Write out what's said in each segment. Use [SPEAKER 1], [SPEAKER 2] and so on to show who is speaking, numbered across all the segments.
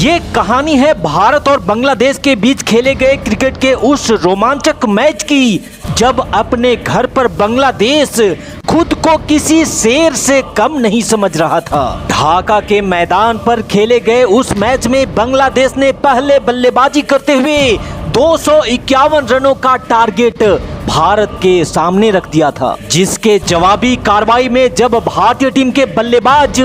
[SPEAKER 1] ये कहानी है भारत और बांग्लादेश के बीच खेले गए क्रिकेट के उस रोमांचक मैच की, जब अपने घर पर बांग्लादेश खुद को किसी शेर से कम नहीं समझ रहा था। ढाका के मैदान पर खेले गए उस मैच में बांग्लादेश ने पहले बल्लेबाजी करते हुए 251 रनों का टारगेट भारत के सामने रख दिया था, जिसके जवाबी कार्रवाई में जब भारतीय टीम के बल्लेबाज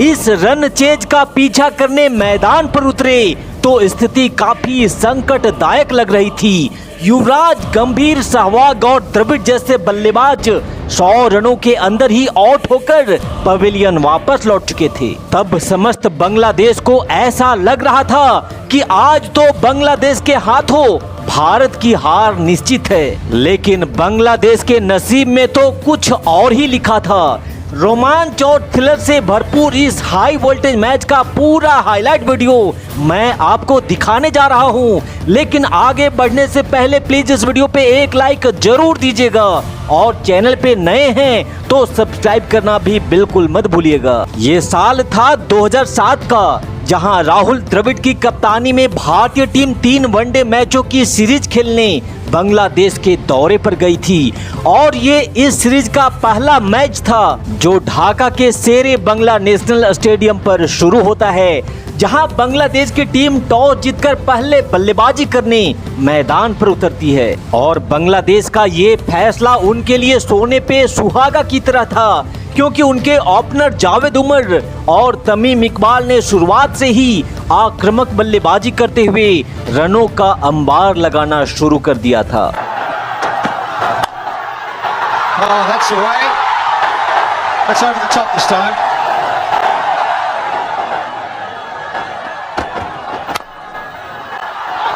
[SPEAKER 1] इस रन चेज का पीछा करने मैदान पर उतरे तो स्थिति काफी संकटदायक लग रही थी। युवराज, गंभीर, सहवाग और द्रविड़ जैसे बल्लेबाज 100 रनों के अंदर ही आउट होकर पवेलियन वापस लौट चुके थे। तब समस्त बांग्लादेश को ऐसा लग रहा था कि आज तो बांग्लादेश के हाथों भारत की हार निश्चित है, लेकिन बांग्लादेश के नसीब में तो कुछ और ही लिखा था। रोमांच और थ्रिलर से भरपूर इस हाई वोल्टेज मैच का पूरा हाईलाइट वीडियो मैं आपको दिखाने जा रहा हूं, लेकिन आगे बढ़ने से पहले प्लीज इस वीडियो पे एक लाइक जरूर दीजिएगा और चैनल पे नए हैं तो सब्सक्राइब करना भी बिल्कुल मत भूलिएगा। ये साल था 2007 का, जहां राहुल द्रविड़ की कप्तानी में भारतीय टीम 3 वनडे मैचों की सीरीज खेलने बांग्लादेश के दौरे पर गई थी और ये इस सीरीज का पहला मैच था जो ढाका के शेरे बांग्ला नेशनल स्टेडियम पर शुरू होता है, जहां बांग्लादेश की टीम टॉस जीतकर पहले बल्लेबाजी करने मैदान पर उतरती है। और बांग्लादेश का ये फैसला उनके लिए सोने पे सुहागा की तरह था, क्योंकि उनके ओपनर जावेद उमर और तमीम इकबाल ने शुरुआत से ही आक्रामक बल्लेबाजी करते हुए रनों का अंबार लगाना शुरू कर दिया था।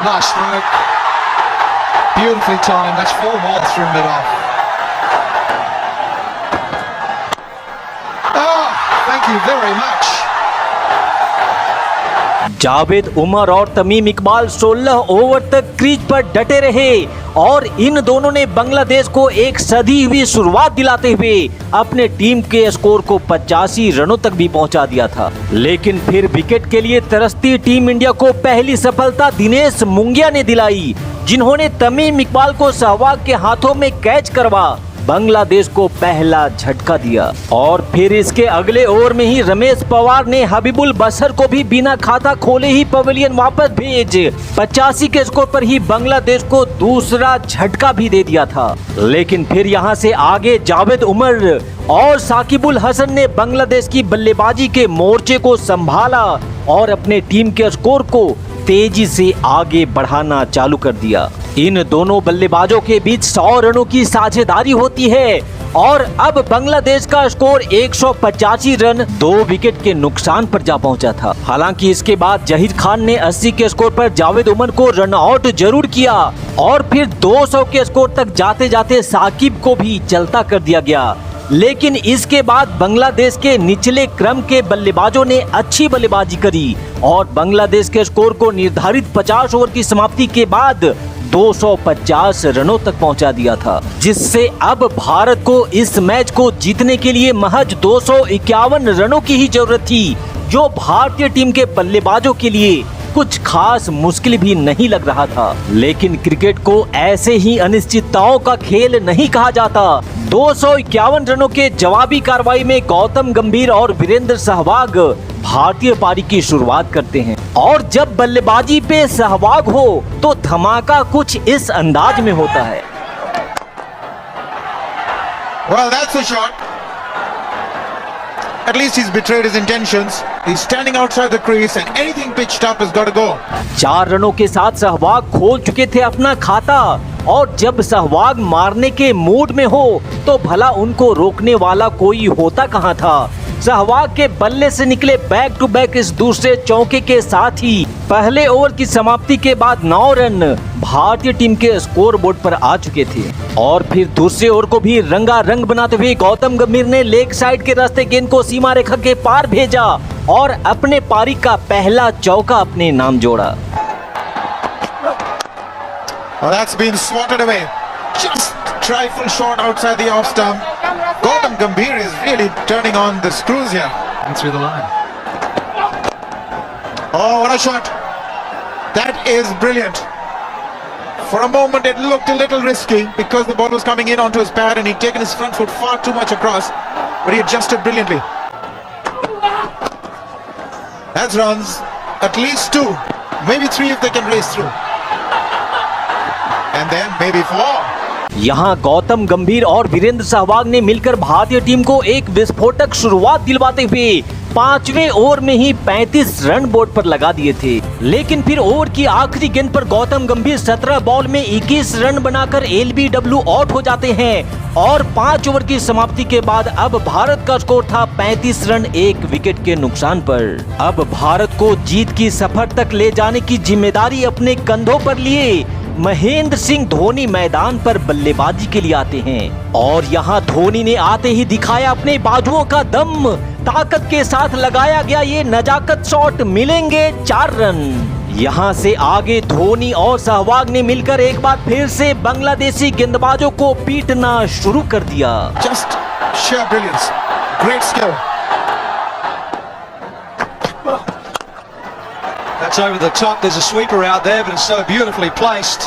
[SPEAKER 2] Nice work, beautifully timed. That's 4 balls through mid-off. Thank you very much.
[SPEAKER 1] Javed Umar और तमीम इकबाल 16 ओवर तक क्रीज पर डटे रहे और इन दोनों ने बांग्लादेश को एक सधी हुई शुरुआत दिलाते हुए अपने टीम के स्कोर को 85 रनों तक भी पहुंचा दिया था। लेकिन फिर विकेट के लिए तरसती टीम इंडिया को पहली सफलता दिनेश मुंगिया ने दिलाई, जिन्होंने तमीम इकबाल को सहवाग के हाथों में कैच करवा बांग्लादेश को पहला झटका दिया। और फिर इसके अगले ओवर में ही रमेश पवार ने हबीबुल बशर को भी बिना खाता खोले ही पवेलियन वापस भेज 85 के स्कोर पर ही बांग्लादेश को दूसरा झटका भी दे दिया था। लेकिन फिर यहां से आगे जावेद उमर और साकिबुल हसन ने बांग्लादेश की बल्लेबाजी के मोर्चे को संभाला और अपने टीम के स्कोर को तेजी से आगे बढ़ाना चालू कर दिया। इन दोनों बल्लेबाजों के बीच 100 रनों की साझेदारी होती है और अब बांग्लादेश का स्कोर 185 रन 2 विकेट के नुकसान पर जा पहुंचा था। हालांकि इसके बाद जहीर खान ने 80 के स्कोर पर जावेद उमर को रन आउट जरूर किया और फिर 200 के स्कोर तक जाते जाते साकिब को भी चलता कर दिया गया। लेकिन इसके बाद बांग्लादेश के निचले क्रम के बल्लेबाजों ने अच्छी बल्लेबाजी करी और बांग्लादेश के स्कोर को निर्धारित 50 ओवर की समाप्ति के बाद 250 रनों तक पहुंचा दिया था, जिससे अब भारत को इस मैच को जीतने के लिए महज 251 रनों की ही जरूरत थी, जो भारतीय टीम के बल्लेबाजों के लिए कुछ खास मुश्किल भी नहीं लग रहा था। लेकिन क्रिकेट को ऐसे ही अनिश्चितताओं का खेल नहीं कहा जाता। 251 रनों के जवाबी कार्रवाई में गौतम गंभीर और वीरेंद्र सहवाग भारतीय पारी की शुरुआत करते हैं और जब बल्लेबाजी पे सहवाग हो तो धमाका कुछ इस अंदाज में होता है।
[SPEAKER 2] Well, that's a shot. At least he's betrayed his intentions. He's standing outside the crease and anything pitched up has got to go.
[SPEAKER 1] 4 रनों के साथ सहवाग खोल चुके थे अपना खाता और जब सहवाग मारने के मूड में हो तो भला उनको रोकने वाला कोई होता कहां था। सहवाग के बल्ले से निकले बैक टू बैक इस दूसरे चौके के साथ ही पहले ओवर की समाप्ति के बाद 9 रन भारतीय टीम के स्कोर बोर्ड पर आ चुके थे। और फिर दूसरे ओवर को भी रंगारंग बनाते हुए गौतम गंभीर ने लेग साइड के रास्ते गेंद को सीमा रेखा के पार भेजा और अपने पारी का पहला चौका अपने नाम जोड़ा।
[SPEAKER 2] That's been swatted away. Just trifle short outside the off stump. Gautam Gambhir is really turning on the screws here. And through the line. Oh, what a shot. That is brilliant. For a moment it looked a little risky because the ball was coming in onto his pad and he'd taken his front foot far too much across, but he adjusted brilliantly. That's runs, at least 2, maybe 3 if they can race through. And then maybe 4.
[SPEAKER 1] यहाँ गौतम गंभीर और वीरेंद्र सहवाग ने मिलकर भारतीय team को एक विस्फोटक शुरुआत दिलवाते हुए 5वें ओवर में ही 35 रन बोर्ड पर लगा दिए थे। लेकिन फिर ओवर की आखिरी गेंद पर गौतम गंभीर 17 बॉल में 21 रन बनाकर एलबीडब्ल्यू आउट हो जाते हैं और 5 ओवर की समाप्ति के बाद अब भारत का स्कोर था 35 रन 1 विकेट के नुकसान पर। अब भारत को जीत की सफर तक ले जाने की जिम्मेदारी अपने कंधों पर लिए महेंद्र सिंह धोनी मैदान पर बल्लेबाजी के लिए आते हैं और यहाँ धोनी ने आते ही दिखाया अपने बाजुओं का दम। ताकत के साथ लगाया गया ये नजाकत शॉट, मिलेंगे 4 रन। यहाँ से आगे धोनी और सहवाग ने मिलकर एक बार फिर से बांग्लादेशी गेंदबाजों को पीटना शुरू कर दिया।
[SPEAKER 2] Just sheer brilliance, great skill.
[SPEAKER 3] That's over the top. There's a sweeper out there, but it's so beautifully placed.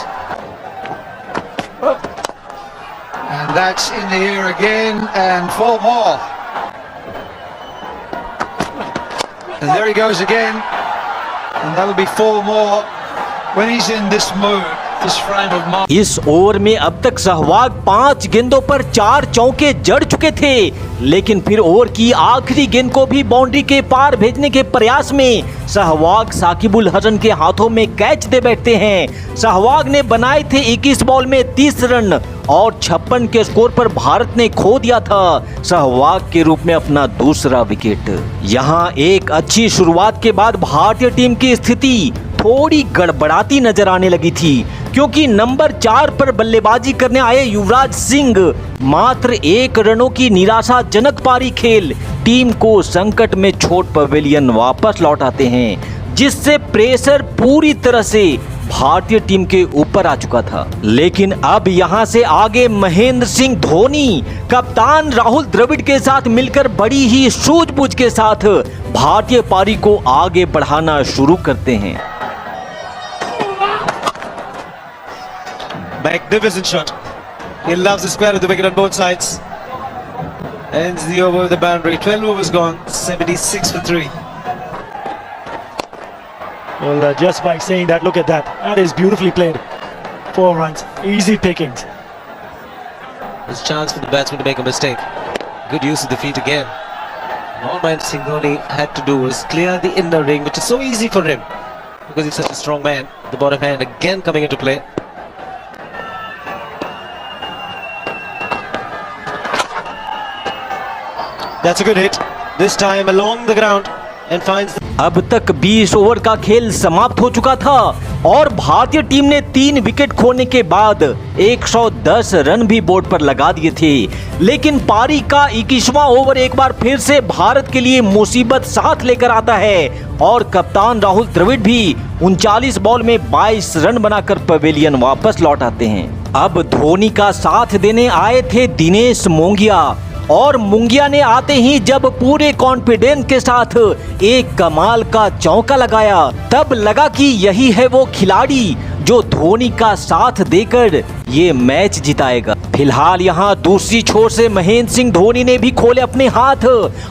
[SPEAKER 3] And that's in the air again, and 4 more. And there he goes again. And that'll be 4 more when he's in this mood, this frame of mind.
[SPEAKER 1] इस over में अब तक सहवाग 5 गेंदों पर 4 चौके जड़ चुके थे, लेकिन फिर ओवर की आखिरी गेंद को भी बाउंड्री के पार भेजने के प्रयास में सहवाग साकिबुल हसन के हाथों में कैच दे बैठते हैं। सहवाग ने बनाए थे 21 बॉल में 30 रन और 56 के स्कोर पर भारत ने खो दिया था सहवाग के रूप में अपना दूसरा विकेट। यहाँ एक अच्छी शुरुआत के बाद भारतीय टीम की स्थिति थोड़ी गड़बड़ाती नजर आने लगी थी, क्योंकि नंबर 4 पर बल्लेबाजी करने आए युवराज सिंह मात्र 1 रनों की निराशाजनक पारी खेल टीम को संकट में छोड़ पवेलियन वापस लौट आते हैं, जिससे प्रेशर पूरी तरह से भारतीय टीम के ऊपर आ चुका था। लेकिन अब यहां से आगे महेंद्र सिंह धोनी कप्तान राहुल द्रविड़ के साथ मिलकर बड़ी ही सूझबूझ के साथ भारतीय पारी को आगे बढ़ाना शुरू करते हैं।
[SPEAKER 3] Magnificent shot. He loves the square of the wicket on both sides. Ends the over with the boundary. 12 overs gone. 76 for 3.
[SPEAKER 4] Well, just by saying that, look at that. That is beautifully played. 4 runs. Easy pickings.
[SPEAKER 3] There's a chance for the batsman to make a mistake. Good use of the feet again. All Mahendra Singh Dhoni had to do was clear the inner ring, which is so easy for him because he's such a strong man. The bottom hand again coming into play. That's a good hit. This time along the ground and finds the...
[SPEAKER 1] अब तक 20 over का खेल समाप्त हो चुका था और भारतीय टीम ने 3 विकेट खोने के बाद 110 रन भी बोर्ड पर लगा दिए थे। लेकिन पारी का 21वां ओवर एक बार फिर से भारत के लिए मुसीबत साथ लेकर आता है और कप्तान राहुल द्रविड़ भी 39 बॉल में 22 रन बनाकर पवेलियन वापस लौट आते हैं। अब धोनी का साथ देने आए थे दिनेश मोंगिया और मुंगिया ने आते ही जब पूरे कॉन्फिडेंस के साथ एक कमाल का चौका लगाया, तब लगा कि यही है वो खिलाड़ी जो धोनी का साथ देकर ये मैच जिताएगा। फिलहाल यहाँ दूसरी छोर से महेंद्र सिंह धोनी ने भी खोले अपने हाथ।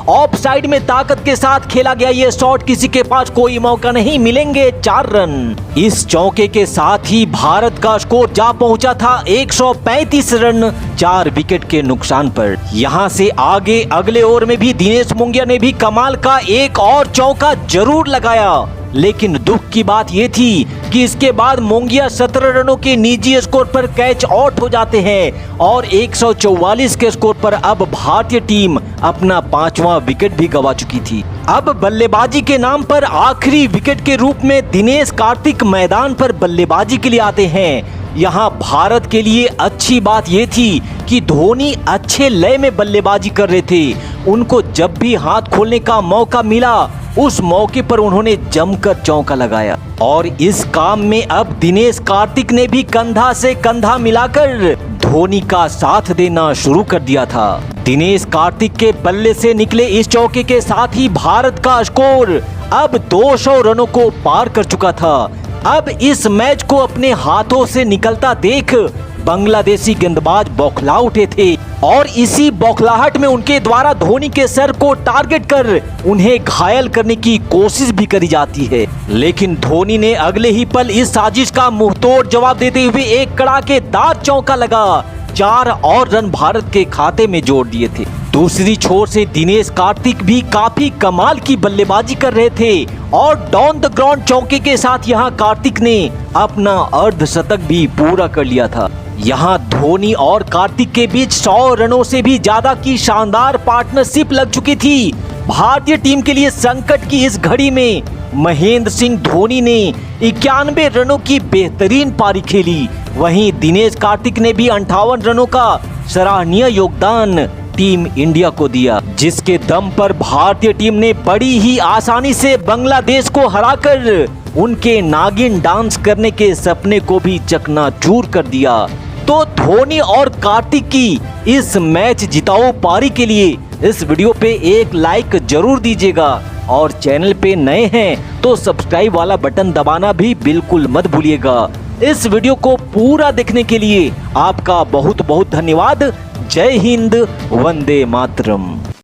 [SPEAKER 1] ऑफ साइड में ताकत के साथ खेला गया ये शॉट, किसी के पास कोई मौका नहीं, मिलेंगे 4 रन। इस चौके के साथ ही भारत का स्कोर जा पहुंचा था 135 रन 4 विकेट के नुकसान पर। यहाँ से आगे अगले ओवर में भी दिनेश मोंगिया ने भी कमाल का एक और चौका जरूर लगाया, लेकिन दुख की बात यह थी कि इसके बाद मोंगिया 17 रनों के निजी स्कोर पर कैच आउट हो जाते हैं और 144 के स्कोर पर अब भारतीय टीम अपना 5वां विकेट भी गंवा चुकी थी। अब बल्लेबाजी के नाम पर आखिरी विकेट के रूप में दिनेश कार्तिक मैदान पर बल्लेबाजी के लिए आते हैं। यहाँ भारत के लिए अच्छी बात यह थी कि धोनी अच्छे लय में बल्लेबाजी कर रहे थे। उनको जब भी हाथ खोलने का मौका मिला उस मौके पर उन्होंने जमकर चौका लगाया और इस काम में अब दिनेश कार्तिक ने भी कंधा से कंधा मिलाकर धोनी का साथ देना शुरू कर दिया था। दिनेश कार्तिक के बल्ले से निकले इस चौके के साथ ही भारत का स्कोर अब 200 रनों को पार कर चुका था। अब इस मैच को अपने हाथों से निकलता देख बांग्लादेशी गेंदबाज बौखला उठे थे और इसी बौखलाहट में उनके द्वारा धोनी के सर को टारगेट कर उन्हें घायल करने की कोशिश भी करी जाती है, लेकिन धोनी ने अगले ही पल इस साजिश का मुंहतोड़ जवाब देते हुए एक कड़ाकेदार चौका लगा 4 और रन भारत के खाते में जोड़ दिए थे। दूसरी छोर से दिनेश कार्तिक भी काफी कमाल की बल्लेबाजी कर रहे थे और डाउन द ग्राउंड चौके के साथ यहां कार्तिक ने अपना अर्धशतक भी पूरा कर लिया था। यहां धोनी और कार्तिक के बीच 100 रनों से भी ज्यादा की शानदार पार्टनरशिप लग चुकी थी। भारतीय टीम के लिए संकट की इस घड़ी में महेंद्र सिंह धोनी ने 91 रनों की बेहतरीन पारी खेली। वहीं दिनेश कार्तिक ने भी 58 रनों का सराहनीय योगदान टीम इंडिया को दिया, जिसके दम पर भारतीय टीम ने बड़ी ही आसानी से बांग्लादेश को हराकर उनके नागिन डांस करने के सपने को भी चकनाचूर कर दिया। तो धोनी और कार्तिक की इस मैच जिताओ पारी के लिए इस वीडियो पे एक लाइक जरूर दीजिएगा और चैनल पे नए हैं तो सब्सक्राइब वाला बटन दबाना भी बिल्कुल मत भूलिएगा। इस वीडियो को पूरा देखने के लिए आपका बहुत बहुत धन्यवाद। जय हिंद, वंदे मातरम।